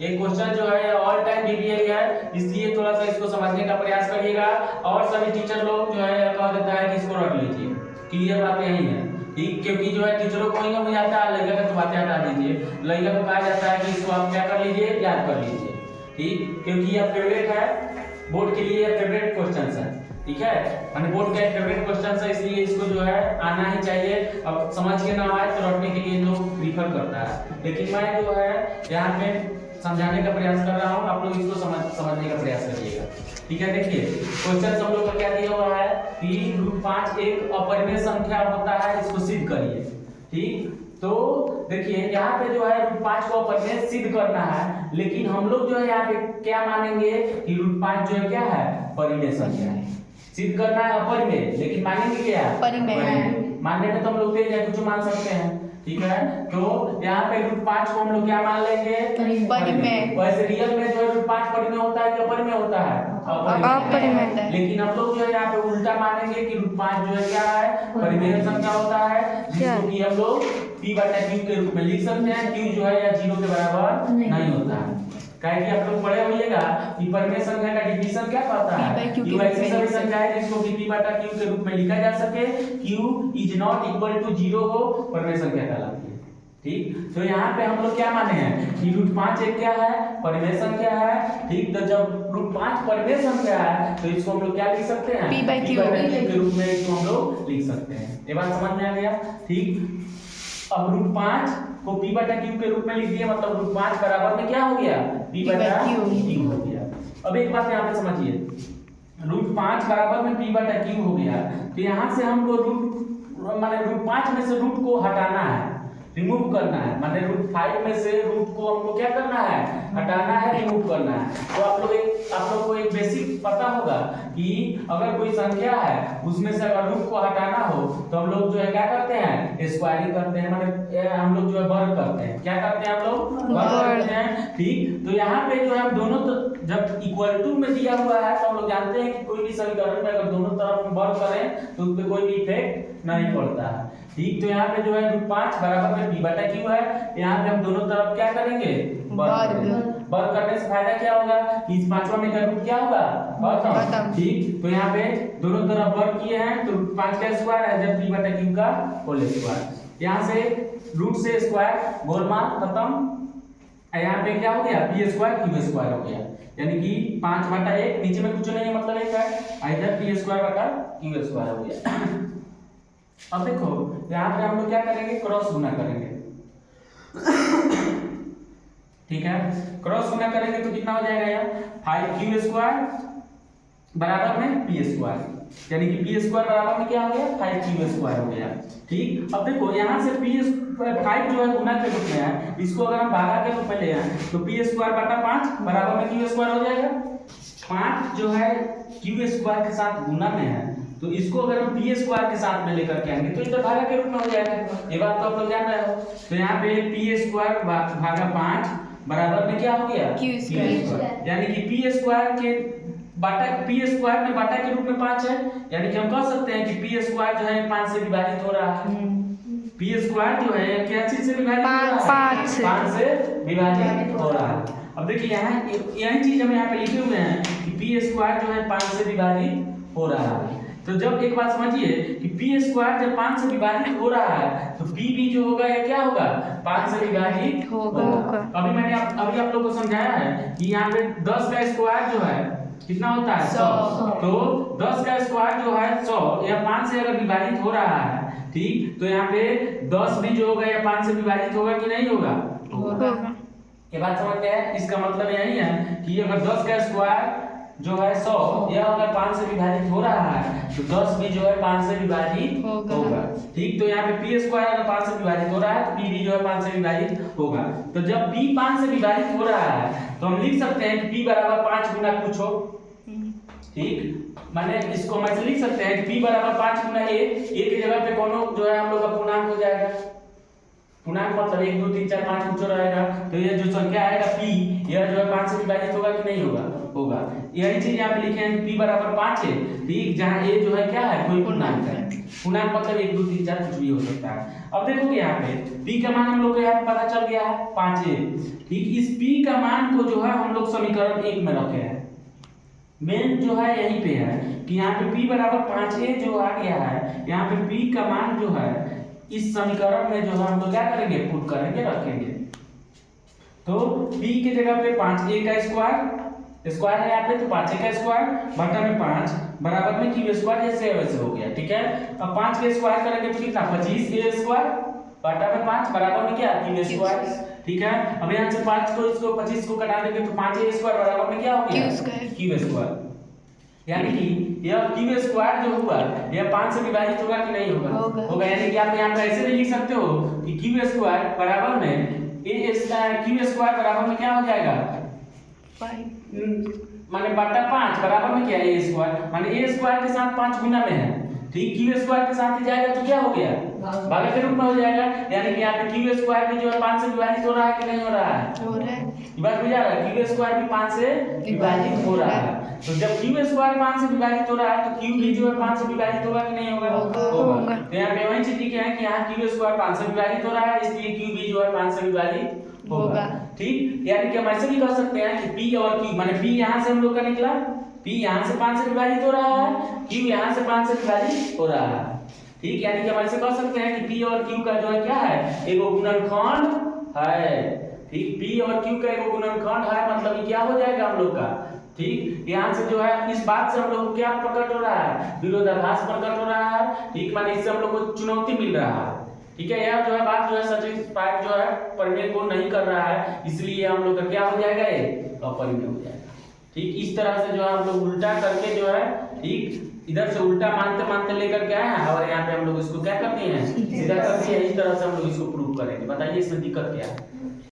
ये क्वेश्चन जो है ऑल टाइम बीबीए है, इसलिए थोड़ा सा इसको समझने का प्रयास करिएगा। और सभी टीचर लोग जो है कह देता है कि इसको रख लीजिए, क्लियर बात यही है ठीक, क्योंकि जो है टीचरों को ही हो जाता है, लड़का का तो बातें हटा दीजिए, लड़का को कहा जाता है कि इसको आप क्या कर लीजिए, याद कर लीजिए ठीक, क्योंकि यह फेवरेट है बोर्ड के लिए, फेवरेट क्वेश्चन है ठीक है, मैंने बोर्ड का फेवरेट क्वेश्चन है, इसलिए इसको जो है आना ही चाहिए। अब समझ के ना आए तो रटने के लिए लोग प्रीफर करता है, लेकिन मैं जो है यहाँ पे समझाने का प्रयास कर रहा हूँ, आप लोग इसको समझने का प्रयास करिएगा ठीक है। देखिए क्वेश्चन हम लोग का क्या दिया हुआ है कि √5 एक अपरिमेय संख्या होता है, इसको सिद्ध करिए ठीक। तो देखिए यहाँ पे जो है √5 को अपरिमेय सिद्ध करना है, लेकिन हम लोग जो है यहाँ पे क्या मानेंगे कि √5 जो है क्या है, परिमेय संख्या है। सिद्ध करना है अपरिमेय, लेकिन मानेंगे क्या, परिमेय। मानने में तो हम लोग तेज है, कुछ मान सकते हैं ठीक है। तो यहाँ पे √5 को हम लोग क्या मान लेंगे, परिमेय। वैसे रियल में जो है √5 परिमेय होता है कि अपरिमेय होता है, अपरिमेय। लेकिन हम लोग जो है यहाँ पे उल्टा मानेंगे कि √5 जो है क्या है, परिमेय संख्या होता है, जिसको कि हम लोग p/q के रूप में लिख सकते हैं। q जो है या 0 के बराबर नहीं होता है, काहे कि आप लोग पढ़े होइएगा कि परिमेय संख्या का डिफिनेशन क्या कहता है कि वैसी सभी संख्या है जिसको कि p/q के रूप में लिखा जा सके, q is not equal to 0 हो, परिमेय संख्या कहलाती है ठीक। तो यहाँ पे हम लोग क्या माने हैं कि √5 एक क्या है, परिमेय संख्या है ठीक। तो जब √5 परिमेय संख्या है तो इसको हम लोग क्या लिख सकते हैं, p/q के रूप में इसको हम लोग लिख सकते हैं। ये बात समझ में आ गया ठीक। अब √5 को p/q के रूप में लिख दिया, मतलब √5 बराबर में क्या हो गया, p/q हो गया। अब एक बात यहाँ पे समझिए, √5 बराबर में p/q हो गया, तो यहाँ से हमको माने √5 में से रूट को हटाना है, रिमूव करना है, माने √5 में से रूट को हमको क्या करना है, हटाना है, रिमूव करना है। तो आप लोग को एक बेसिक पता होगा कि अगर कोई संख्या है उसमें से अगर रूट को हटाना हो तो हम लोग जो है क्या करते हैं, स्क्वायरिंग करते हैं, माने हम लोग जो है वर्ग करते हैं। क्या करते हैं हम लोग, वर्ग करते हैं ठीक। तो यहाँ पे जो है दोनों जब इक्वल टू में दिया हुआ है तो हम लोग जानते हैं कि कोई भी समीकरण में अगर दोनों तरफ वर्ग करें तो उस पर कोई भी इफेक्ट नहीं पड़ता है ठीक। तो यहाँ पे जो है √5 बराबर में p/q है, यहाँ पे हम दोनों तरफ क्या करेंगे, वर्ग करने से फायदा क्या होगा कि इस पांचवा में का रूट क्या होगा, खत्म ठीक। तो यहाँ पे दोनों तरफ वर्ग किए हैं तो √5 का स्क्वायर है जब p/q का होल स्क्वायर, यहाँ से रूट से स्क्वायर गोलमाल खत्म। यहाँ पे क्या हो गया, p² q² हो गया, यानी कि 5/1 नीचे में कुछ नहीं है, मतलब एक है इधर p² q² हो गया। अब देखो यहाँ पे हम लोग क्या करेंगे, क्रॉस गुना करेंगे ठीक है। क्रॉस गुना करेंगे तो कितना हो जाएगा यार, 5q² बराबर में p², यानी कि p² बराबर में क्या हो गया, 5q² हो गया ठीक। अब देखो यहाँ से p5 जो है गुना के रूप में है, इसको अगर हम भागा के रूप में ले आए तो p²/5 बराबर में q² हो जाएगा। 5 जो है q² के साथ गुना में है, तो इसको अगर हम p² के साथ में लेकर के आएंगे तो इधर भागा के रूप में हो जाएगा। ये बात तो आप लोग जान रहे हो। तो यहाँ पे p² भागा 5 बराबर में क्या हो गया, q², यानी कि p² के p² में बाटा के रूप में 5 है, यानी कि हम कह सकते हैं कि p² जो है 5 से विभाजित हो रहा है। p² जो है क्या चीज से विभाजित हो रहा है, 5 से विभाजित हो रहा है। अब देखिए यहाँ यही चीज हम यहाँ पे लिखे हुए हैं कि p² जो है 5 से विभाजित हो रहा है। तो जब एक बात समझिए कि p² जब 5 से विभाजित हो रहा है तो p भी जो होगा या क्या होगा, 5 से विभाजित होगा। अभी आप लोग को समझाया है कि यहाँ पे 10 का स्क्वायर जो है कितना होता है, 100। तो 10 का स्क्वायर जो है 100 या 5 से अगर विभाजित हो रहा है ठीक, तो यहाँ पे 10 भी जो होगा या 5 से विभाजित होगा कि नहीं होगा, होगा। ये बात समझ में है। इसका मतलब यही है कि अगर 10 का स्क्वायर जो है 100 या अगर 5 से विभाजित हो रहा है तो 10 भी जो है 5 से विभाजित होगा ठीक। तो यहाँ पे p² अगर 5 से विभाजित हो रहा है तो p भी जो है 5 से विभाजित होगा। तो जब p 5 से विभाजित हो रहा है तो हम लिख सकते हैं कि p बराबर 5 गुना कुछ हो ठीक, माने इसको हम ऐसे लिख सकते हैं कि p बराबर 5 गुना a, a की जगह पे कोनो जो है हम लोग का पूर्णांक हो जाएगा। पूर्णांक मतलब 1 2 3 4 5 कुछ रहेगा, तो ये जो संख्या आएगा p यह जो है 5 से विभाजित होगा कि नहीं होगा, होगा। यही चीज यहाँ पे लिखे हैं p बराबर 5 है, ठीक, जहाँ a जो है क्या है, कोई पूर्णांक है। पूर्णांक मतलब 1 2 3 4 कुछ भी हो सकता है। अब देखोगे यहाँ पे p का मान हम लोग को यहाँ पे पता चल गया है 5 है, ठीक। इस p का मान को जो है हम लोग समीकरण 1 में रखे हैं। मेन जो है यहीं पे है कि यहाँ पे p बराबर 5a जो आ गया है, यहाँ पे p का मान जो है इस समीकरण में जो है हम लोग क्या करेंगे, पुट करेंगे, रखेंगे। तो p की जगह पे 5a का स्क्वायर है यहाँ पे, तो 5a का स्क्वायर बटा में 5 बराबर में q स्क्वायर, जैसे वैसे हो गया, ठीक है। अब 5 का स्क्वायर करेंगे तो कितना, 25a स्क्वायर बटा में 5 बराबर में क्या, q स्क्वायर, ठीक है। अब यहाँ से 5 को इसको 25 को कटा देंगे तो 5a स्क्वायर बराबर में क्या हो गया, q स्क्वायर। यानी कि यह q स्क्वायर जो हुआ यह 5 से विभाजित होगा कि नहीं होगा, होगा। यानी कि आप यहाँ पे ऐसे भी लिख सकते हो कि q स्क्वायर बराबर में q स्क्वायर बराबर में क्या हो जाएगा, 5 माने बटा 5 बराबर में क्या है, a स्क्वायर, माने a स्क्वायर के साथ 5 गुना में है, ठीक। q स्क्वायर के साथ ही जाएगा तो क्या हो गया, भाग के रूप में हो जाएगा। यानी कि यहाँ पे q स्क्वायर भी जो है 5 से विभाजित हो रहा है कि नहीं हो रहा है, हो रहा है। ये बात बुझा रहा है, q स्क्वायर भी 5 से विभाजित हो रहा है। तो जब q स्क्वायर 5 से विभाजित हो रहा है तो q भी जो है 5 से विभाजित होगा कि नहीं होगा, होगा। तो यहाँ पे वही चीज लिखे हैं कि यहाँ q स्क्वायर 5 से विभाजित हो रहा है, इसलिए q भी जो है 5 से विभाजित होगा, ठीक। यानी कि हम ऐसे भी कर सकते हैं कि p और q, माने p यहाँ से हम लोग का निकला, p यहाँ से 5 से विभाजित हो रहा है, q यहाँ से 5 से विभाजित हो रहा है, ठीक। यानी कि हम ऐसे कह सकते हैं कि p और q का जो है क्या है, एक गुणनखंड है, ठीक। p और q का एक गुणनखंड है, मतलब ये क्या हो जाएगा हम लोग का, ठीक। यहाँ से जो है इस बात से हम लोग को क्या प्रकट हो रहा है, विरोधाभास प्रकट हो रहा है, ठीक। माने इससे हम लोग को चुनौती मिल रहा है, ठीक है। यह जो है बात जो है सटिस्फाइड जो है पढ़ने को नहीं कर रहा है, इसलिए हम लोग का क्या हो जाएगा, ये अपरिमेय हो जाएगा, ठीक। इस तरह से जो है हम लोग उल्टा करके जो है, ठीक, इधर से उल्टा मानते मानते लेकर के आए हैं और यहाँ पे हम लोग इसको क्या करते हैं, सीधा करते हैं। इस तरह से हम लोग इसको प्रूव करेंगे। बताइए इसमें दिक्कत क्या है।